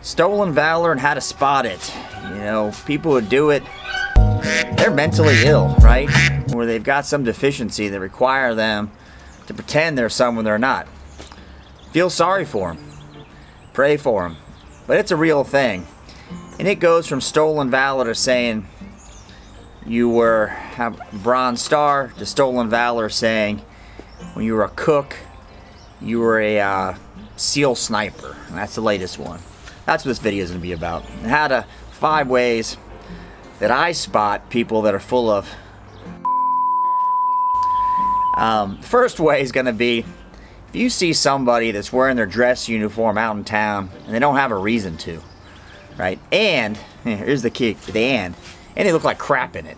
Stolen valor and how to spot it. You know, people who do it, they're mentally ill, right? Or they've got some deficiency that require them to pretend they're someone they're not. Feel sorry for them. Pray for them. But it's a real thing. And it goes from stolen valor to saying you have a Bronze Star to stolen valor saying when you were a cook, you were a SEAL sniper. And that's the latest one. That's what this video is going to be about. And how to 5 ways that I spot people that are full of. First way is going to be if you see somebody that's wearing their dress uniform out in town and they don't have a reason to, right? And here's the key: and they look like crap in it.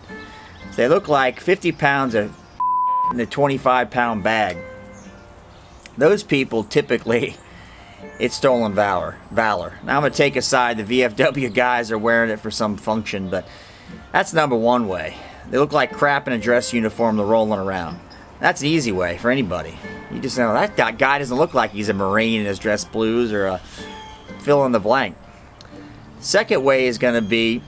So they look like 50 pounds of in a 25-pound bag. Those people typically. It's stolen valor. Now I'm going to take aside the VFW guys are wearing it for some function, but that's number one way. They look like crap in a dress uniform, they're rolling around. That's an easy way for anybody. You just know that guy doesn't look like he's a Marine in his dress blues or a fill in the blank. Second way is going to be,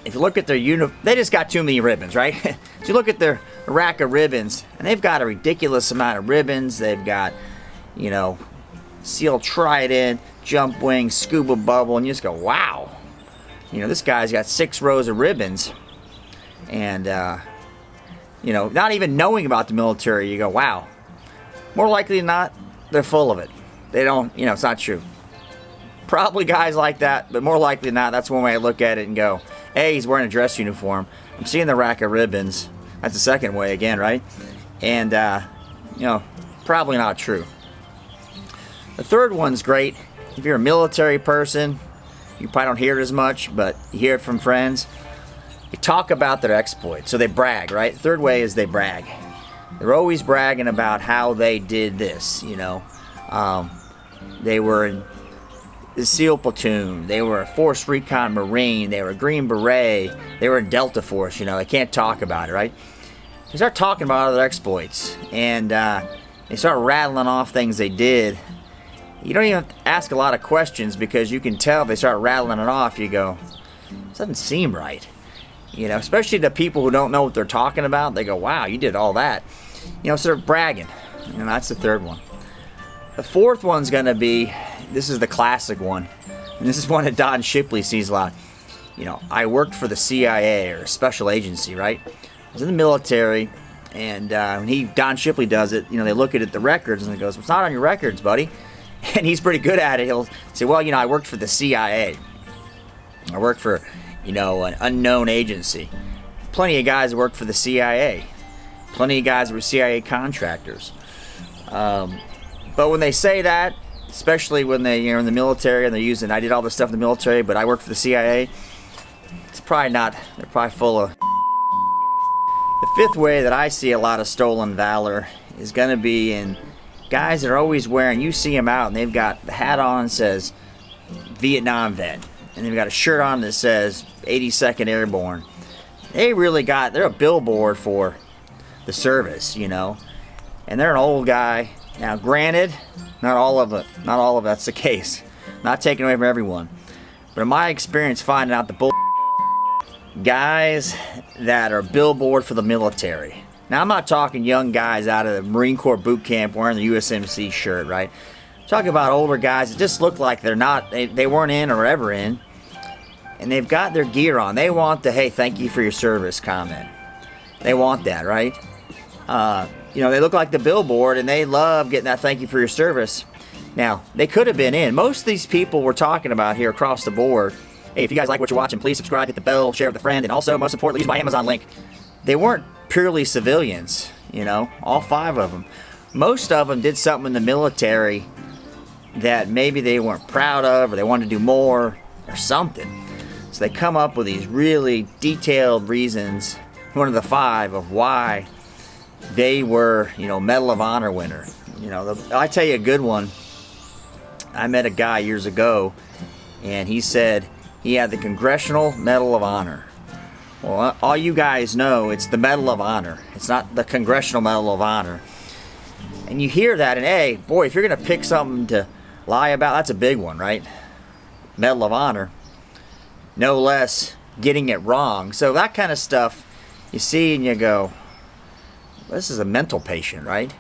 if you look at their uniform, they just got too many ribbons, right? So you look at their rack of ribbons, and they've got a ridiculous amount of ribbons. They've got, you know, SEAL Trident, Jump Wing, Scuba Bubble, and you just go, wow. You know, this guy's got 6 rows of ribbons. And, you know, not even knowing about the military, you go, wow. More likely than not, they're full of it. They don't, you know, it's not true. Probably guys like that, but more likely than not, that's one way I look at it and go, hey, he's wearing a dress uniform. I'm seeing the rack of ribbons. That's the second way again, right? And, you know, probably not true. The third one's great. If you're a military person, you probably don't hear it as much, but you hear it from friends. They talk about their exploits, so they brag, right? Third way is they brag. They're always bragging about how they did this, you know. They were in the SEAL platoon. They were a Force Recon Marine. They were a Green Beret. They were in Delta Force, you know. They can't talk about it, right? They start talking about other exploits, and they start rattling off things they did. You don't even have to ask a lot of questions because you can tell if they start rattling it off. You go, this doesn't seem right. You know, especially the people who don't know what they're talking about. They go, wow, you did all that. You know, so they're bragging. And that's the third one. The fourth one's going to be, this is the classic one. And this is one that Don Shipley sees a lot. You know, I worked for the CIA or a special agency, right? I was in the military. And when Don Shipley does it, you know, they look at the records and he goes, well, it's not on your records, buddy. And he's pretty good at it. He'll say, well, you know, I worked for the CIA. I worked for, you know, an unknown agency. Plenty of guys worked for the CIA. Plenty of guys were CIA contractors. But when they say that, especially when they're in the military and they're using, I did all this stuff in the military, but I worked for the CIA, it's probably not, they're probably full of. The fifth way that I see a lot of stolen valor is going to be in guys that are always wearing, you see them out and they've got the hat on that says Vietnam vet. And they've got a shirt on that says 82nd Airborne. They're a billboard for the service, you know. And they're an old guy. Now granted, not all of that's the case. Not taken away from everyone. But in my experience finding out the guys that are billboard for the military. Now, I'm not talking young guys out of the Marine Corps boot camp wearing the USMC shirt, right? I'm talking about older guys that just look like they weren't in or ever in. And they've got their gear on. They want the, hey, thank you for your service comment. They want that, right? You know, they look like the billboard and they love getting that thank you for your service. Now, they could have been in. Most of these people we're talking about here across the board, hey, if you guys like what you're watching, please subscribe, hit the bell, share with a friend, and also, most importantly, use my Amazon link. They weren't purely civilians, you know, all 5 of them. Most of them did something in the military that maybe they weren't proud of or they wanted to do more or something. So they come up with these really detailed reasons, one of the 5 of why they were, you know, Medal of Honor winner. You know, I tell you a good one. I met a guy years ago and he said he had the Congressional Medal of Honor. Well, all you guys know, it's the Medal of Honor. It's not the Congressional Medal of Honor. And you hear that, and hey, boy, if you're going to pick something to lie about, that's a big one, right? Medal of Honor, no less getting it wrong. So that kind of stuff you see and you go, this is a mental patient, right?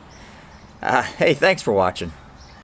Hey, thanks for watching.